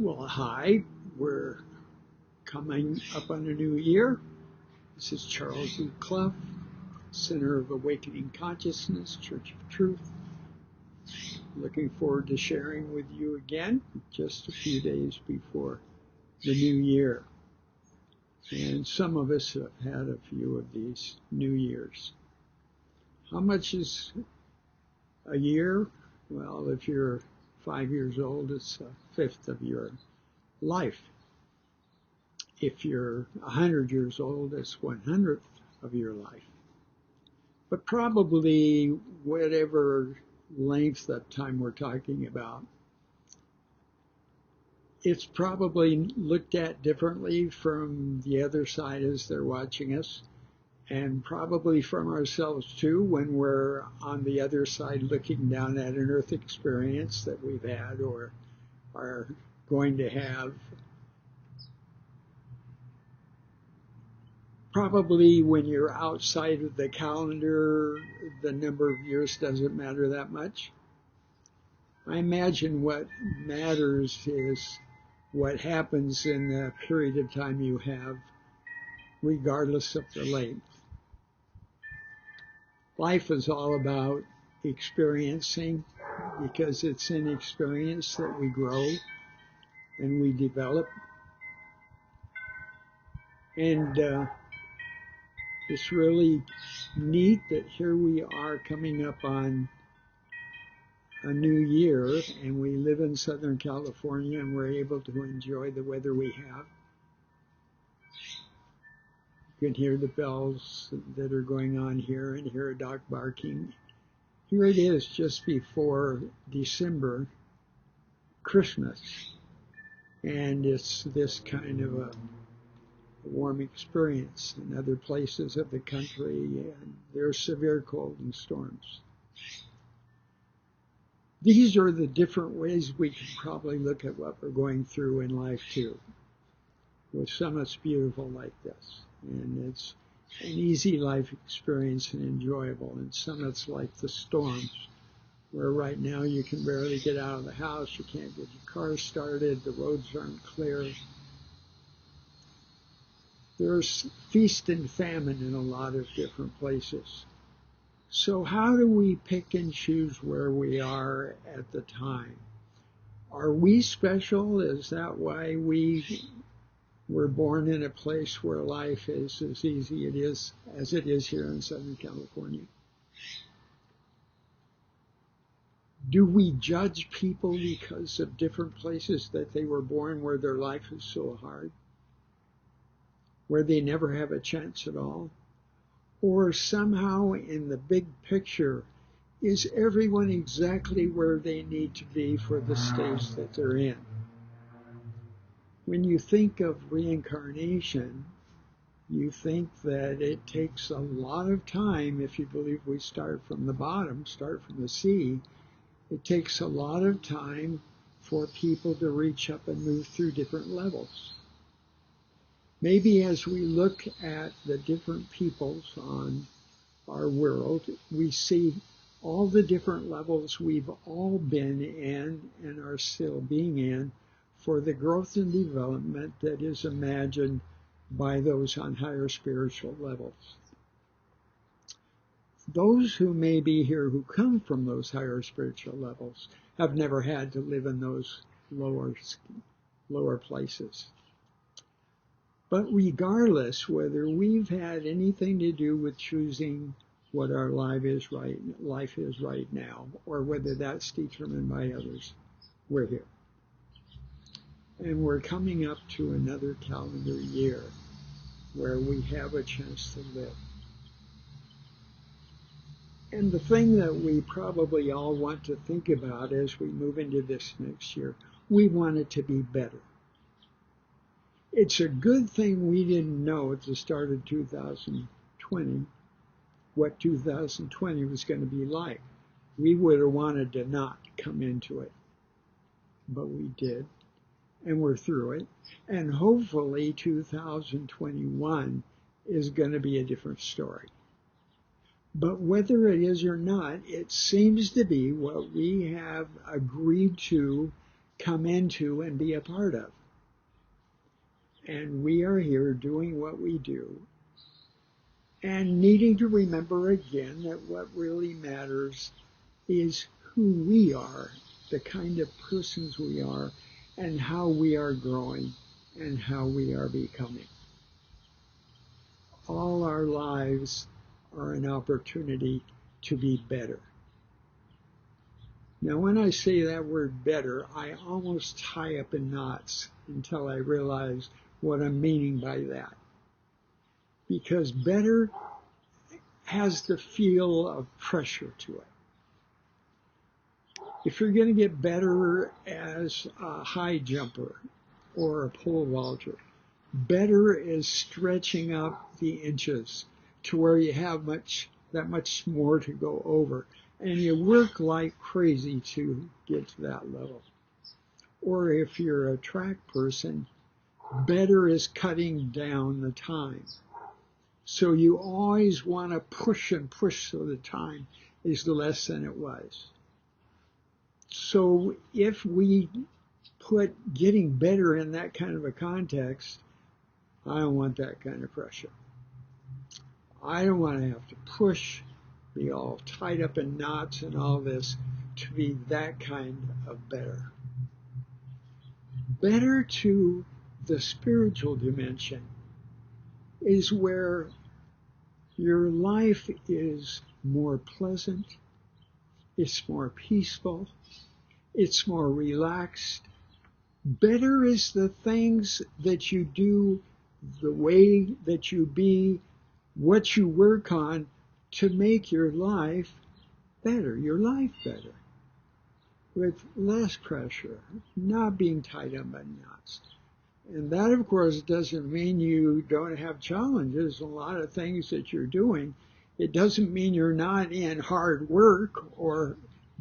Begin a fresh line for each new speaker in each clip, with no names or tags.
Well, hi, we're coming up on a new year. This is Charles E. Clough, Center of Awakening Consciousness, Church of Truth. Looking forward to sharing with you again just a few days before the new year. And some of us have had a few of these new years. How much is a year? Well, if you're 5 years old, it's a fifth of your life. If you're 100 years old, it's 100th of your life. But probably whatever length of time we're talking about, it's probably looked at differently from the other side as they're watching us, and probably from ourselves too when we're on the other side looking down at an earth experience that we've had or are going to have. Probably when you're outside of the calendar, the number of years doesn't matter that much. I imagine what matters is what happens in the period of time you have, regardless of the length. Life is all about experiencing, because it's in experience that we grow and we develop. And it's really neat that here we are coming up on a new year, and we live in Southern California, and we're able to enjoy the weather we have. You can hear the bells that are going on here and hear a dog barking. Here it is just before December, Christmas, and it's this kind of a warm experience. In other places of the country, and there's severe cold and storms. These are the different ways we can probably look at what we're going through in life too. With some it's beautiful like this, and it's an easy life experience and enjoyable, and some it's like the storms, where right now you can barely get out of the house, you can't get your car started, the roads aren't clear. There's feast and famine in a lot of different places. So how do we pick and choose where we are at the time? Are we special? Is that why we were born in a place where life is as easy as it is here in Southern California? Do we judge people because of different places that they were born where their life is so hard, where they never have a chance at all? Or somehow in the big picture, is everyone exactly where they need to be for the stage that they're in? When you think of reincarnation, you think that it takes a lot of time. If you believe we start from the bottom, start from the sea, it takes a lot of time for people to reach up and move through different levels. Maybe as we look at the different peoples on our world, we see all the different levels we've all been in and are still being in for the growth and development that is imagined by those on higher spiritual levels. Those who may be here who come from those higher spiritual levels have never had to live in those lower places. But regardless whether we've had anything to do with choosing what our life is right now, or whether that's determined by others, we're here. And we're coming up to another calendar year where we have a chance to live. And the thing that we probably all want to think about as we move into this next year, we want it to be better. It's a good thing we didn't know at the start of 2020 what 2020 was going to be like. We would have wanted to not come into it, but we did, and we're through it. And hopefully 2021 is going to be a different story. But whether it is or not, it seems to be what we have agreed to come into and be a part of. And we are here doing what we do and needing to remember again that what really matters is who we are, the kind of persons we are, and how we are growing and how we are becoming. All our lives are an opportunity to be better. Now, when I say that word better, I almost tie up in knots until I realize what I'm meaning by that. Because better has the feel of pressure to it. If you're going to get better as a high jumper or a pole vaulter, better is stretching up the inches to where you have that much more to go over. And you work like crazy to get to that level. Or if you're a track person, better is cutting down the time. So you always want to push and push so the time is less than it was. So if we put getting better in that kind of a context, I don't want that kind of pressure. I don't want to have to push, be all tied up in knots and all this to be that kind of better. Better to the spiritual dimension is where your life is more pleasant, it's more peaceful, it's more relaxed. Better is the things that you do, the way that you be, what you work on to make your life better, with less pressure, not being tied up in knots. And that, of course, doesn't mean you don't have challenges, a lot of things that you're doing. It doesn't mean you're not in hard work or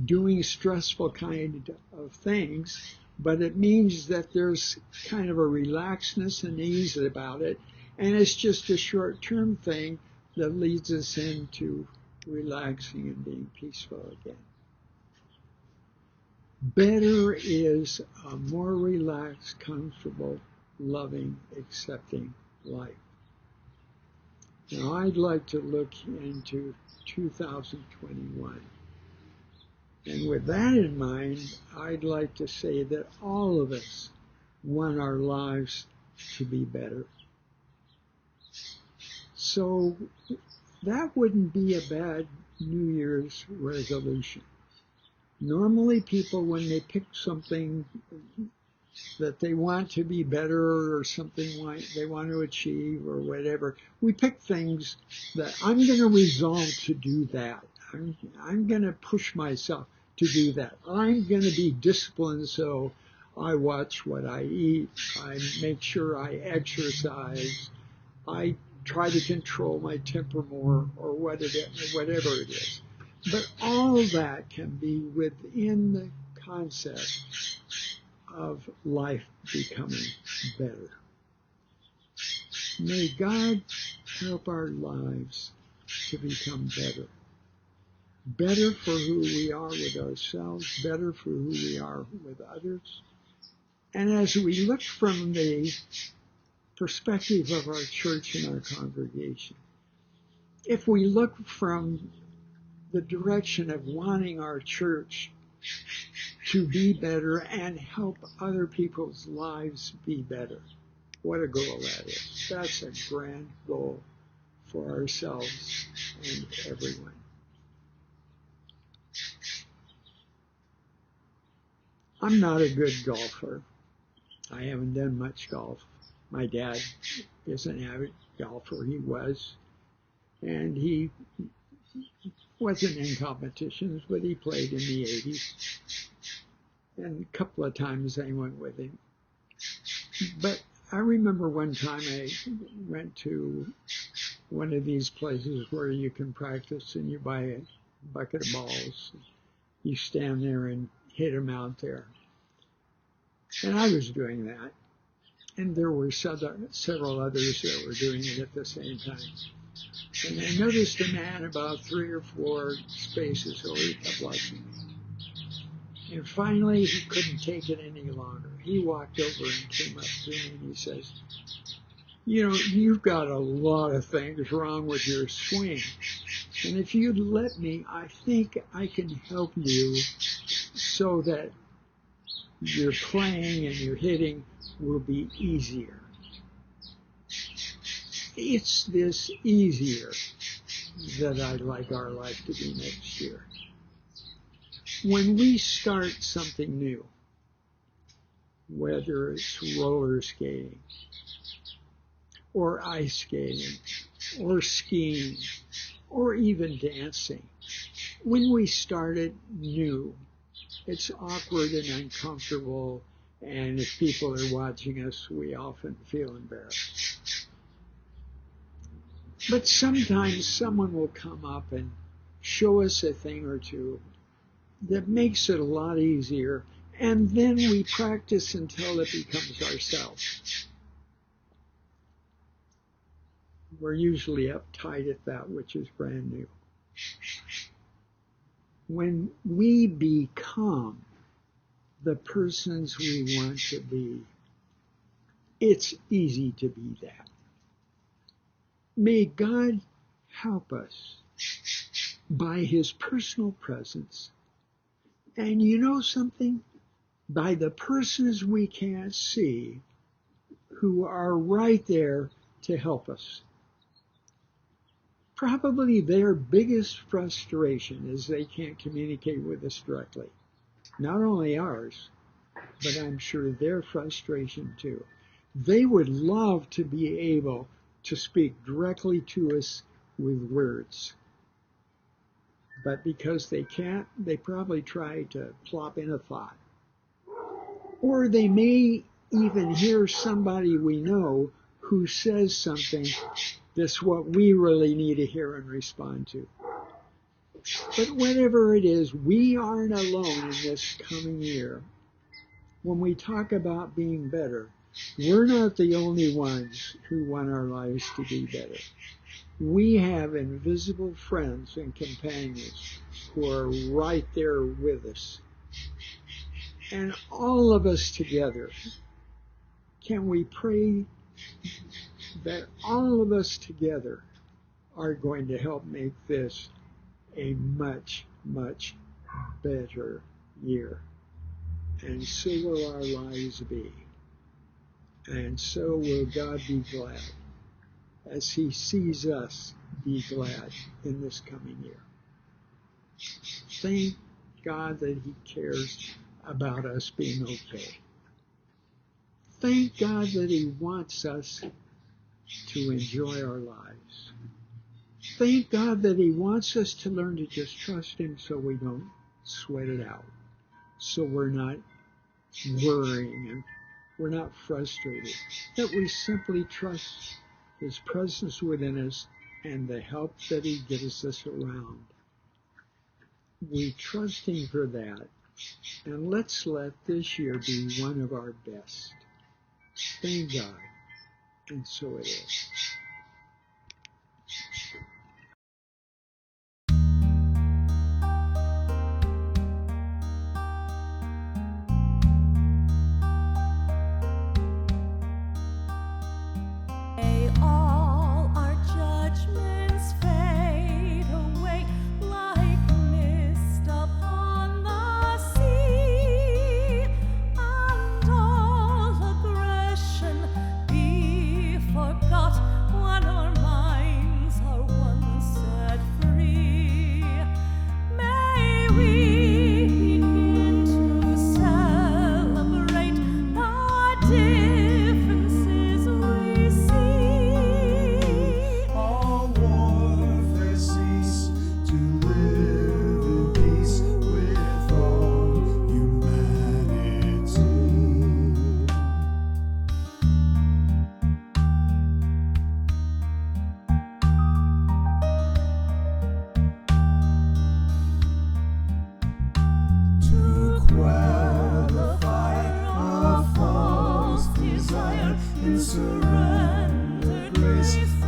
doing stressful kind of things, but it means that there's kind of a relaxedness and ease about it, and it's just a short-term thing that leads us into relaxing and being peaceful again. Better is a more relaxed, comfortable, loving, accepting life. Now, I'd like to look into 2021. And with that in mind, I'd like to say that all of us want our lives to be better. So that wouldn't be a bad New Year's resolution. Normally people, when they pick something that they want to be better or something they want to achieve or whatever, we pick things that I'm going to resolve to do that. I'm going to push myself to do that. I'm going to be disciplined, so I watch what I eat. I make sure I exercise. I try to control my temper more, or whatever it is. But all that can be within the concept of life becoming better. May God help our lives to become better. Better for who we are with ourselves, better for who we are with others. And as we look from the perspective of our church and our congregation, if we look from the direction of wanting our church to be better and help other people's lives be better, what a goal that is. That's a grand goal for ourselves and everyone. I'm not a good golfer. I haven't done much golf. My dad is an avid golfer. He was. And he wasn't in competitions, but he played in the 80s. And a couple of times I went with him. But I remember one time I went to one of these places where you can practice and you buy a bucket of balls. You stand there and hit them out there. And I was doing that. And there were several others that were doing it at the same time. And I noticed a man about 3 or 4 spaces over, he kept watching me. And finally, he couldn't take it any longer. He walked over and came up to me and he says, you know, you've got a lot of things wrong with your swing. And if you'd let me, I think I can help you so that your playing and your hitting will be easier. It's this easier that I'd like our life to be next year. When we start something new, whether it's roller skating, or ice skating, or skiing, or even dancing, when we start it new, it's awkward and uncomfortable, and if people are watching us, we often feel embarrassed. But sometimes someone will come up and show us a thing or two that makes it a lot easier, and then we practice until it becomes ourselves. We're usually uptight at that which is brand new. When we become the persons we want to be, it's easy to be that. May God help us by his personal presence. And you know something? By the persons we can't see who are right there to help us. Probably their biggest frustration is they can't communicate with us directly. Not only ours, but I'm sure their frustration too. They would love to be able to speak directly to us with words. But because they can't, they probably try to plop in a thought. Or they may even hear somebody we know who says something that's what we really need to hear and respond to. But whatever it is, we aren't alone in this coming year. When we talk about being better, we're not the only ones who want our lives to be better. We have invisible friends and companions who are right there with us. And all of us together, can we pray that all of us together are going to help make this a much, much better year. And so will our lives be. And so will God be glad as he sees us be glad in this coming year. Thank God that he cares about us being okay. Thank God that he wants us to enjoy our lives. Thank God that he wants us to learn to just trust him so we don't sweat it out, so we're not worrying and we're not frustrated, that we simply trust his presence within us and the help that he gives us around. We trust him for that, and let's let this year be one of our best. Thank God, and so it is.
Surrender grace.